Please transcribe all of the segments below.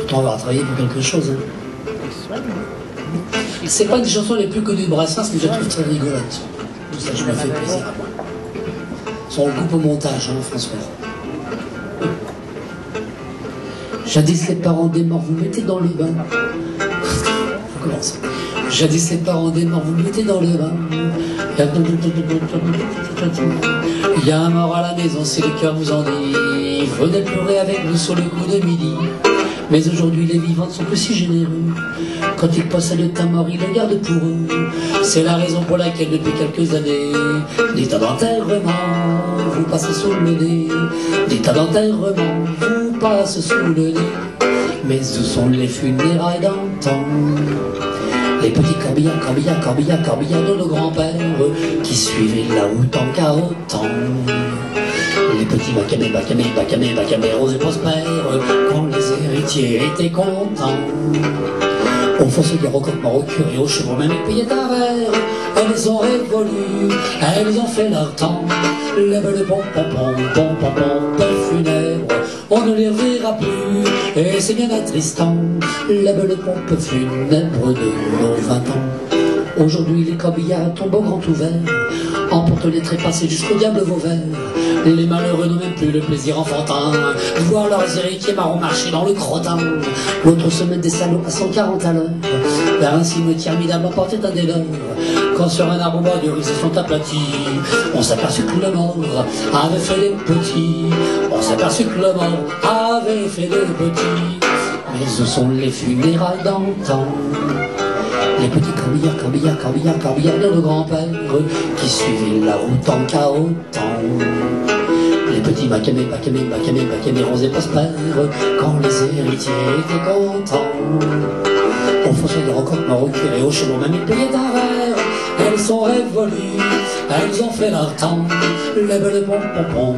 Pourtant, on va travailler pour quelque chose. Hein. C'est pas des chansons les plus connues de Brassens, mais je trouve très rigolotes. Tout ça, je me fais plaisir à moi. On le coupe au montage, hein, François. Jadis les parents des morts vous mettez dans le bain. On commence. Jadis les parents des morts vous mettez dans le bain. Il y a un mort à la maison si le cœur vous en dit. Venez pleurer avec nous sur le coup de midi. Mais aujourd'hui les vivants ne sont plus si généreux. Quand ils possèdent un mort, ils le gardent pour eux. C'est la raison pour laquelle depuis quelques années des tas d'enterrements vous passent sous le nez. Des tas d'enterrements vous passent sous le nez. Mais où sont les funérailles d'antan? Les petits corbillards, corbillards, corbillards, corbillards de nos grands-pères qui suivaient la route en carotant. Les petits bacamés, bacamés, bacamés, bacamés, roses et prospères, quand les héritiers étaient contents. Au fond, se dire au coq-mort, au curé, aux chevaux, même les payaient un verre. Elles ont révolu, elles ont fait leur temps. Les belles pompons, funèbres, on ne les reverra plus, et c'est bien attristant. Les belles pompes funèbres de nos 20 ans. Aujourd'hui, les corbillards tombent au grand ouvert, emportent les trépassés jusqu'au diable Vauvert. Les malheureux n'ont même plus le plaisir enfantin de voir leurs héritiers marrons marcher dans le crottin. L'autre semaine des salauds à 140 à l'heure vers un cimetière minable emportait un des leurs. Quand sur un arbre bois de riz se sont aplatis, on s'aperçut que le mort avait fait des petits. On s'aperçut que le mort avait fait des petits. Mais où sont les funérailles d'antan? Les petits corbillards, corbillards, corbillards, corbillards de nos grands-pères qui suivaient la route en cahotant. Les petits bacamés, bacamés, bacamés, bacamés, roses et prospères, quand les héritiers étaient contents. Au fond, sur des recoques morts au curé, aux chevaux, même ils payaient un verre. Elles sont révolues, elles ont fait leur temps. Les belles pompons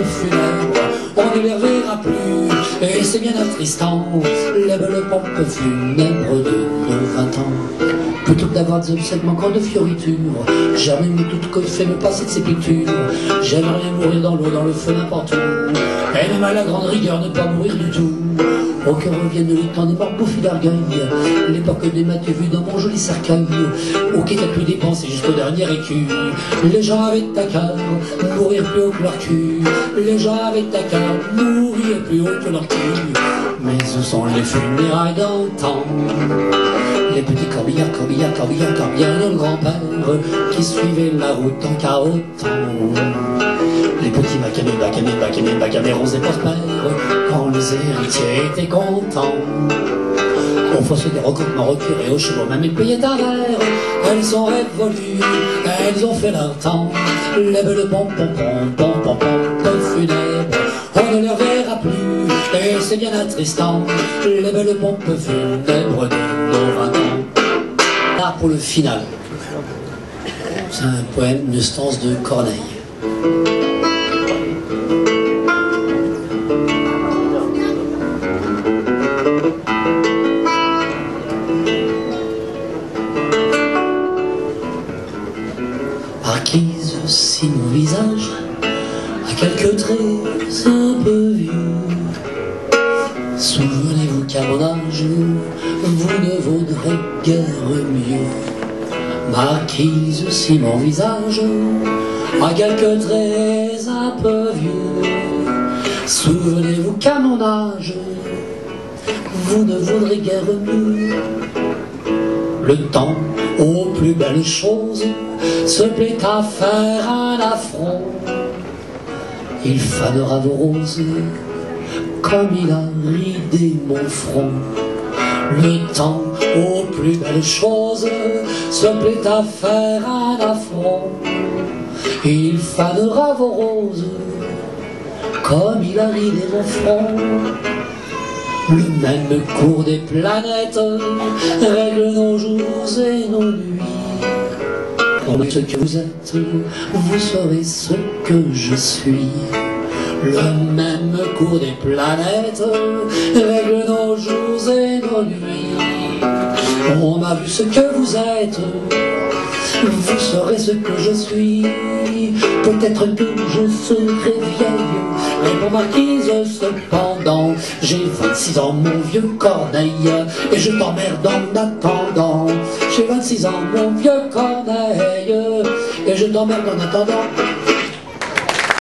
funèbres, on ne les reverra plus, et c'est bien attristant. Les belles pompes funèbres de nos 20 ans. Plutôt que d'avoir des obsèques manquant de fioritures, jamais mis toute côte fait me passer de sépulture. J'aimerais mourir dans l'eau, dans le feu, n'importe où, et même à la grande rigueur ne pas mourir du tout. Au cœur reviennent le temps des morts bouffis d'orgueil, l'époque des maths vus dans mon joli cercueil, au quai qu'a pu dépenser jusqu'au dernier écu. Les gens avaient à cœur mourir plus haut que leur cul. Les gens avaient à cœur mourir plus haut que leur cul. Mais où sont les funérailles d'antan? Les petits corbillards, corbillards, corbillards, corbillards de nos grands-pères qui suivaient la route en cahotant. Les petits bacamés, bacamés, bacamés, bacamés, roses et prospères, quand les héritiers étaient contents. Au fossé des recoques morts au curé, aux chevaux, même ils payaient un verre. Elles ont révolu, elles ont fait leur temps. Les belles pompons funèbres, on ne les reverra plus, et c'est bien attristant. Les belles pompes funèbres de nos 20 ans. Là, pour le final, c'est un poème, une stance de Corneille. Marquise, si mon visage a quelques traits un peu vieux, souvenez-vous qu'à mon âge, vous ne vaudrez guère mieux. Marquise, si mon visage a quelques traits un peu vieux, souvenez-vous qu'à mon âge, vous ne vaudrez guère mieux. Le temps, aux plus belles choses, se plaît à faire un affront. Il fanera vos roses comme il a ridé mon front. Le temps, aux plus belles choses, se plaît à faire un affront. Il fanera vos roses comme il a ridé mon front. Le même cours des planètes règle nos jours et nos nuits. Pour ce que vous êtes, vous saurez ce que je suis. Le même cours des planètes règle nos jours et nos nuits. On a vu ce que vous êtes, vous saurez ce que je suis. Peut-être que je serai vieille, mais pour Marquise cependant, J'ai 26 ans mon vieux Corneille, et je t'emmerde en attendant. J'ai 26 ans mon vieux Corneille, et je t'emmerde en attendant.